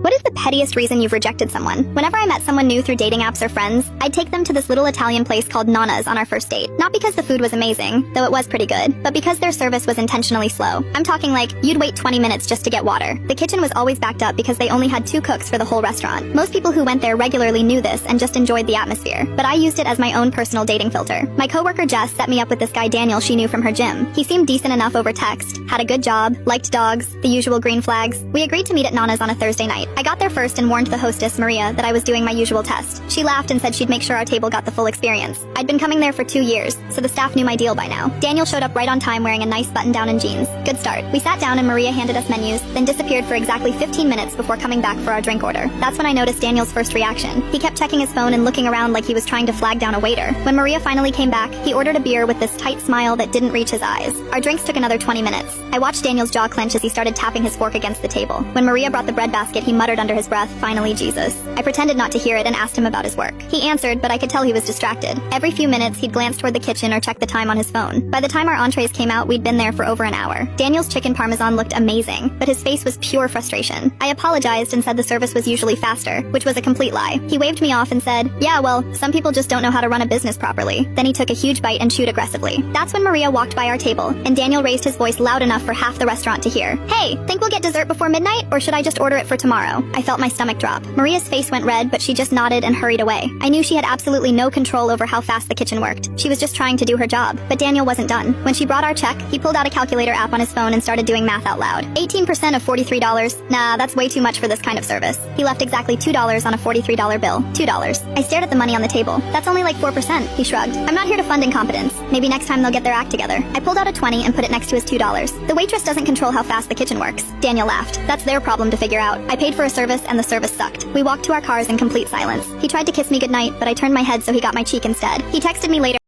What is the pettiest reason you've rejected someone? Whenever I met someone new through dating apps or friends, I'd take them to this little Italian place called Nonna's on our first date. Not because the food was amazing, though it was pretty good, but because their service was intentionally slow. I'm talking like, you'd wait 20 minutes just to get water. The kitchen was always backed up because they only had 2 cooks for the whole restaurant. Most people who went there regularly knew this and just enjoyed the atmosphere, but I used it as my own personal dating filter. My coworker Jess set me up with this guy Daniel she knew from her gym. He seemed decent enough over text, had a good job, liked dogs, the usual green flags. We agreed to meet at Nonna's on a Thursday night. I got there first and warned the hostess, Maria, that I was doing my usual test. She laughed and said she'd make sure our table got the full experience. I'd been coming there for 2 years, so the staff knew my deal by now. Daniel showed up right on time wearing a nice button-down and jeans. Good start. We sat down and Maria handed us menus, then disappeared for exactly 15 minutes before coming back for our drink order. That's when I noticed Daniel's first reaction. He kept checking his phone and looking around like he was trying to flag down a waiter. When Maria finally came back, he ordered a beer with this tight smile that didn't reach his eyes. Our drinks took another 20 minutes. I watched Daniel's jaw clench as he started tapping his fork against the table. When Maria brought the bread basket, he muttered under his breath, "Finally, Jesus." I pretended not to hear it and asked him about his work. He answered, but I could tell he was distracted. Every few minutes, he'd glance toward the kitchen or check the time on his phone. By the time our entrees came out, we'd been there for over an hour. Daniel's chicken parmesan looked amazing, but his face was pure frustration. I apologized and said the service was usually faster, which was a complete lie. He waved me off and said, "Yeah, well, some people just don't know how to run a business properly." Then he took a huge bite and chewed aggressively. That's when Maria walked by our table, and Daniel raised his voice loud enough for half the restaurant to hear. "Hey, think we'll get dessert before midnight, or should I just order it for tomorrow?" I felt my stomach drop. Maria's face went red, but she just nodded and hurried away. I knew she had absolutely no control over how fast the kitchen worked. She was just trying to do her job. But Daniel wasn't done. When she brought our check, he pulled out a calculator app on his phone and started doing math out loud. 18% of $43. Nah, that's way too much for this kind of service. He left exactly $2 on a $43 bill. $2. I stared at the money on the table. That's only like 4%, he shrugged. I'm not here to fund incompetence. Maybe next time they'll get their act together. I pulled out a 20 and put it next to his $2. The waitress doesn't control how fast the kitchen works. Daniel laughed. That's their problem to figure out. I paid for a service and the service sucked. We walked to our cars in complete silence. He tried to kiss me goodnight, but I turned my head so he got my cheek instead. He texted me later.